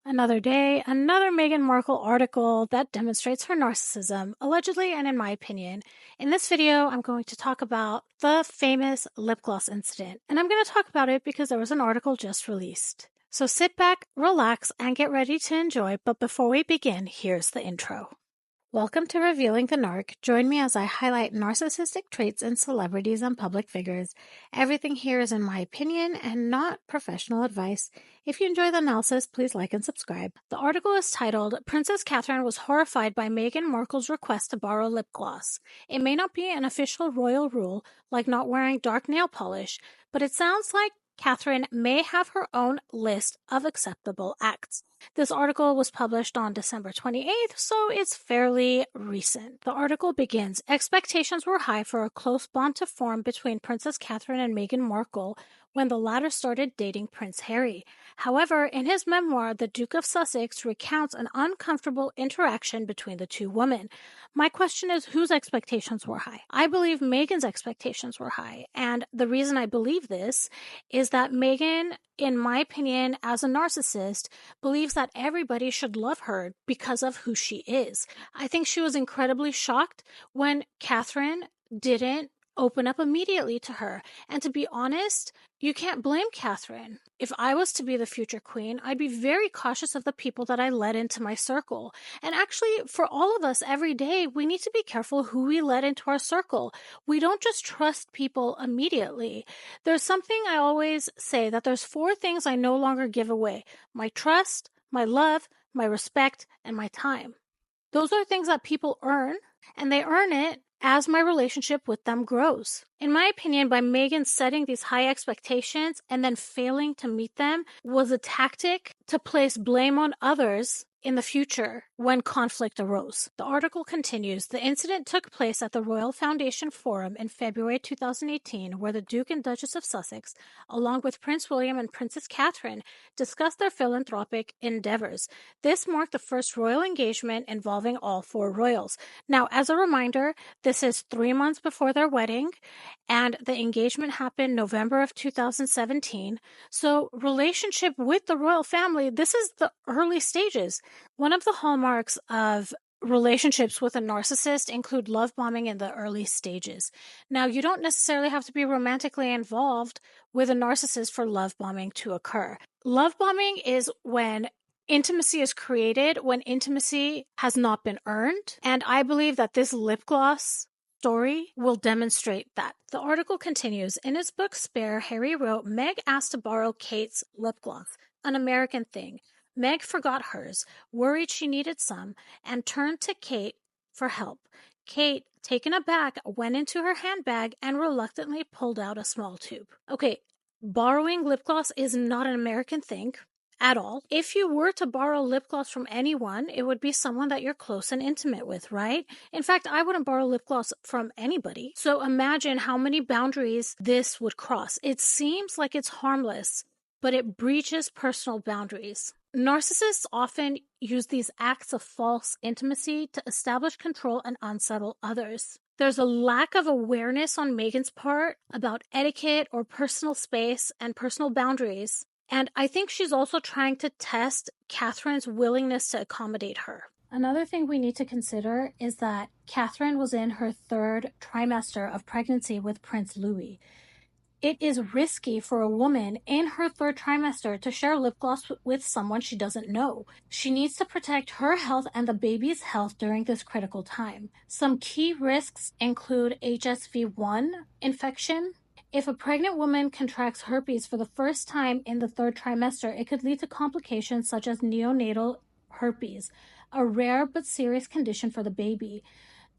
Another day, another Meghan Markle article that demonstrates her narcissism, allegedly and in my opinion. In this video, I'm going to talk about the famous lip gloss incident, and I'm going to talk about it because there was an article just released. So sit back, relax, and get ready to enjoy, but before we begin, here's the intro. Welcome to Revealing the Narc. Join me as I highlight narcissistic traits in celebrities and public figures. Everything here is in my opinion and not professional advice. If you enjoy the analysis, please like and subscribe. The article is titled, Princess Catherine was horrified by Meghan Markle's request to borrow lip gloss. It may not be an official royal rule, like not wearing dark nail polish, but it sounds like Catherine may have her own list of acceptable acts. This article was published on December 28th, so it's fairly recent. The article begins, expectations were high for a close bond to form between Princess Catherine and Meghan Markle when the latter started dating Prince Harry. However, in his memoir, the Duke of Sussex recounts an uncomfortable interaction between the two women. My question is, whose expectations were high? I believe Meghan's expectations were high, and the reason I believe this is that Meghan, in my opinion, as a narcissist, believes that everybody should love her because of who she is. I think she was incredibly shocked when Catherine didn't open up immediately to her. And to be honest, you can't blame Catherine. If I was to be the future queen, I'd be very cautious of the people that I let into my circle. And actually, for all of us every day, we need to be careful who we let into our circle. We don't just trust people immediately. There's something I always say, that there's 4 things I no longer give away: my trust, my love, my respect, and my time. Those are things that people earn, and they earn it as my relationship with them grows. In my opinion, by Meghan setting these high expectations and then failing to meet them was a tactic to place blame on others in the future when conflict arose. The article continues, the incident took place at the Royal Foundation Forum in February 2018, where the Duke and Duchess of Sussex, along with Prince William and Princess Catherine, discussed their philanthropic endeavors. This marked the first royal engagement involving all 4 royals. Now, as a reminder, this is 3 months before their wedding, and the engagement happened November of 2017. So relationship with the royal family, this is the early stages. One of the hallmarks of relationships with a narcissist include love bombing in the early stages. Now, you don't necessarily have to be romantically involved with a narcissist for love bombing to occur. Love bombing is when intimacy is created, when intimacy has not been earned, and I believe that this lip gloss story will demonstrate that. The article continues, in his book Spare, Harry wrote, Meg asked to borrow Kate's lip gloss, an American thing. Meg forgot hers, worried she needed some, and turned to Kate for help. Kate, taken aback, went into her handbag and reluctantly pulled out a small tube. Okay, borrowing lip gloss is not an American thing at all. If you were to borrow lip gloss from anyone, it would be someone that you're close and intimate with, right? In fact, I wouldn't borrow lip gloss from anybody. So imagine how many boundaries this would cross. It seems like it's harmless, but it breaches personal boundaries. Narcissists often use these acts of false intimacy to establish control and unsettle others. There's a lack of awareness on Meghan's part about etiquette or personal space and personal boundaries. And I think she's also trying to test Catherine's willingness to accommodate her. Another thing we need to consider is that Catherine was in her 3rd trimester of pregnancy with Prince Louis. It is risky for a woman in her 3rd trimester to share lip gloss with someone she doesn't know. She needs to protect her health and the baby's health during this critical time. Some key risks include HSV-1 infection. If a pregnant woman contracts herpes for the first time in the 3rd trimester, it could lead to complications such as neonatal herpes, a rare but serious condition for the baby.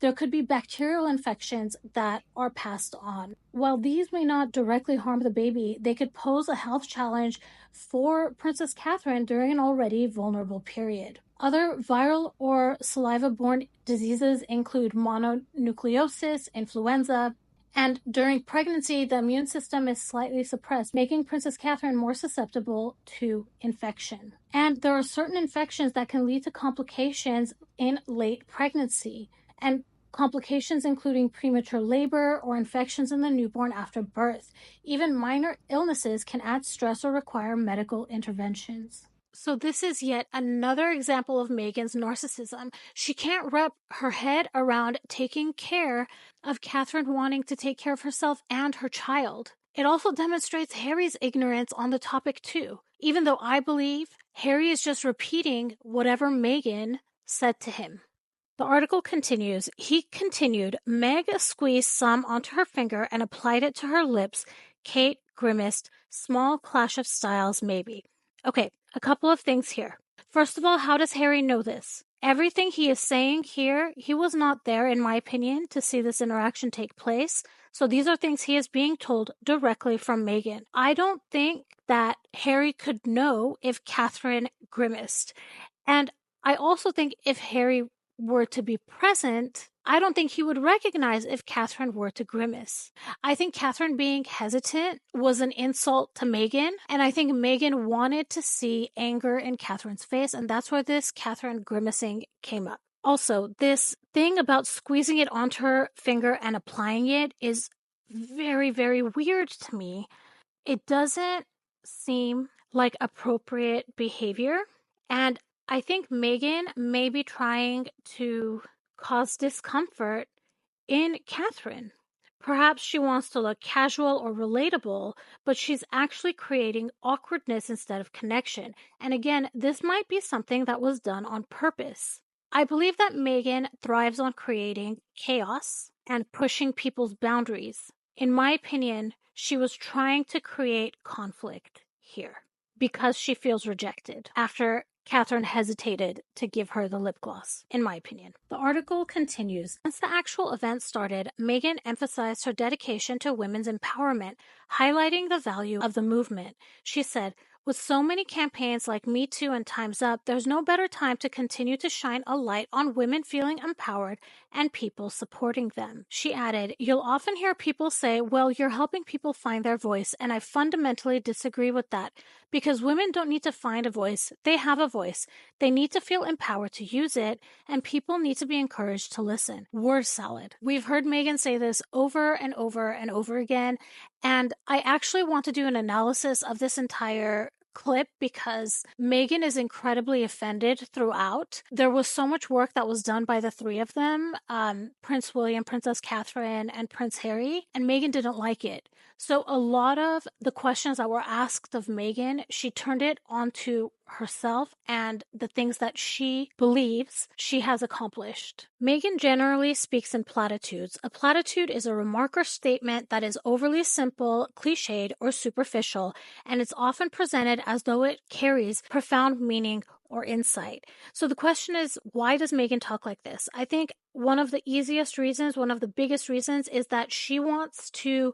There could be bacterial infections that are passed on. While these may not directly harm the baby, they could pose a health challenge for Princess Catherine during an already vulnerable period. Other viral or saliva-borne diseases include mononucleosis, influenza, and during pregnancy, the immune system is slightly suppressed, making Princess Catherine more susceptible to infection. And there are certain infections that can lead to complications in late pregnancy, and complications including premature labor or infections in the newborn after birth. Even minor illnesses can add stress or require medical interventions. So this is yet another example of Meghan's narcissism. She can't wrap her head around taking care of Catherine wanting to take care of herself and her child. It also demonstrates Harry's ignorance on the topic too, even though I believe Harry is just repeating whatever Meghan said to him. The article continues. He continued, Meg squeezed some onto her finger and applied it to her lips. Kate grimaced. Small clash of styles, maybe. Okay, a couple of things here. First of all, how does Harry know this? Everything he is saying here, he was not there, in my opinion, to see this interaction take place. So these are things he is being told directly from Meghan. I don't think that Harry could know if Catherine grimaced. And I also think if Harry were to be present, I don't think he would recognize if Catherine were to grimace. I think Catherine being hesitant was an insult to Meghan, and I think Meghan wanted to see anger in Catherine's face, and that's where this Catherine grimacing came up. Also, this thing about squeezing it onto her finger and applying it is very, very weird to me. It doesn't seem like appropriate behavior, and I think Meghan may be trying to cause discomfort in Catherine. Perhaps she wants to look casual or relatable, but she's actually creating awkwardness instead of connection. And again, this might be something that was done on purpose. I believe that Meghan thrives on creating chaos and pushing people's boundaries. In my opinion, she was trying to create conflict here because she feels rejected after Catherine hesitated to give her the lip gloss, in my opinion. The article continues. Once the actual event started, Meghan emphasized her dedication to women's empowerment, highlighting the value of the movement. She said, with so many campaigns like Me Too and Time's Up, there's no better time to continue to shine a light on women feeling empowered and people supporting them. She added, you'll often hear people say, well, you're helping people find their voice, and I fundamentally disagree with that, because women don't need to find a voice. They have a voice. They need to feel empowered to use it, and people need to be encouraged to listen. Word salad. We've heard Meghan say this over and over and over again, and I actually want to do an analysis of this entire clip because Meghan is incredibly offended throughout. There was so much work that was done by the three of them, Prince William, Princess Catherine, and Prince Harry, and Meghan didn't like it. So a lot of the questions that were asked of Meghan, she turned it onto herself and the things that she believes she has accomplished. Meghan generally speaks in platitudes. A platitude is a remark or statement that is overly simple, cliched, or superficial, and it's often presented as though it carries profound meaning or insight. So the question is, why does Meghan talk like this? I think one of the easiest reasons, one of the biggest reasons, is that she wants to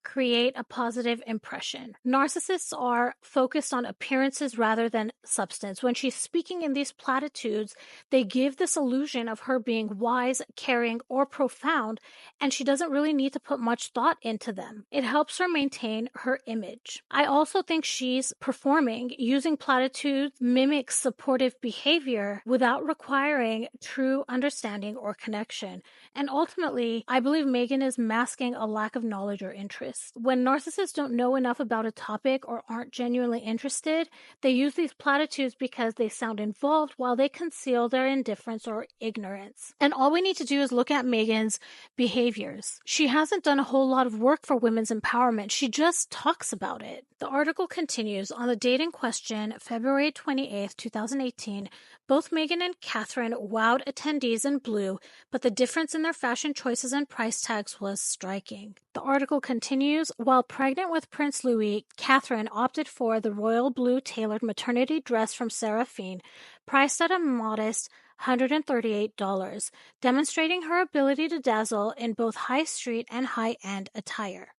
create a positive impression. Narcissists are focused on appearances rather than substance. When she's speaking in these platitudes, they give this illusion of her being wise, caring, or profound, and she doesn't really need to put much thought into them. It helps her maintain her image. I also think she's performing. Using platitudes mimics supportive behavior without requiring true understanding or connection. And ultimately, I believe Meghan is masking a lack of knowledge or interest. When narcissists don't know enough about a topic or aren't genuinely interested, they use these platitudes because they sound involved while they conceal their indifference or ignorance. And all we need to do is look at Meghan's behaviors. She hasn't done a whole lot of work for women's empowerment. She just talks about it. The article continues. On the date in question, February 28th, 2018, both Meghan and Catherine wowed attendees in blue, but the difference in their fashion choices and price tags was striking. The article continues. While pregnant with Prince Louis, Catherine opted for the royal blue tailored maternity dress from Seraphine, priced at a modest $138, demonstrating her ability to dazzle in both high street and high-end attire.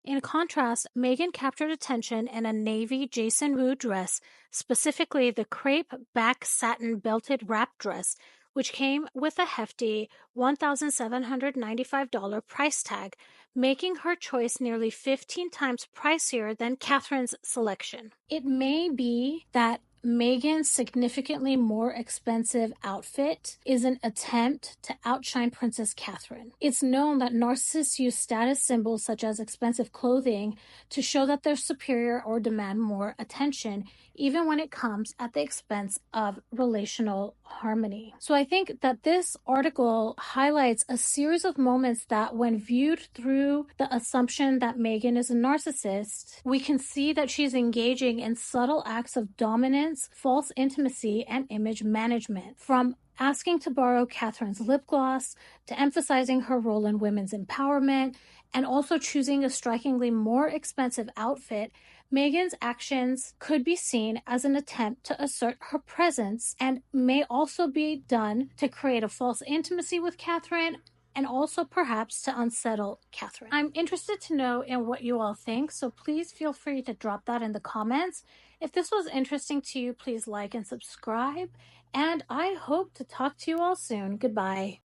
In contrast, Meghan captured attention in a navy Jason Wu dress, specifically the crepe back satin belted wrap dress, which came with a hefty $1,795 price tag, making her choice nearly 15 times pricier than Catherine's selection. It may be that Meghan's significantly more expensive outfit is an attempt to outshine Princess Catherine. It's known that narcissists use status symbols such as expensive clothing to show that they're superior or demand more attention, even when it comes at the expense of relational harmony. So I think that this article highlights a series of moments that, when viewed through the assumption that Meghan is a narcissist, we can see that she's engaging in subtle acts of dominance, false intimacy, and image management. From asking to borrow Catherine's lip gloss, to emphasizing her role in women's empowerment, and also choosing a strikingly more expensive outfit, Meghan's actions could be seen as an attempt to assert her presence and may also be done to create a false intimacy with Catherine and also perhaps to unsettle Catherine. I'm interested to know in what you all think, so please feel free to drop that in the comments. If this was interesting to you, please like and subscribe, and I hope to talk to you all soon. Goodbye.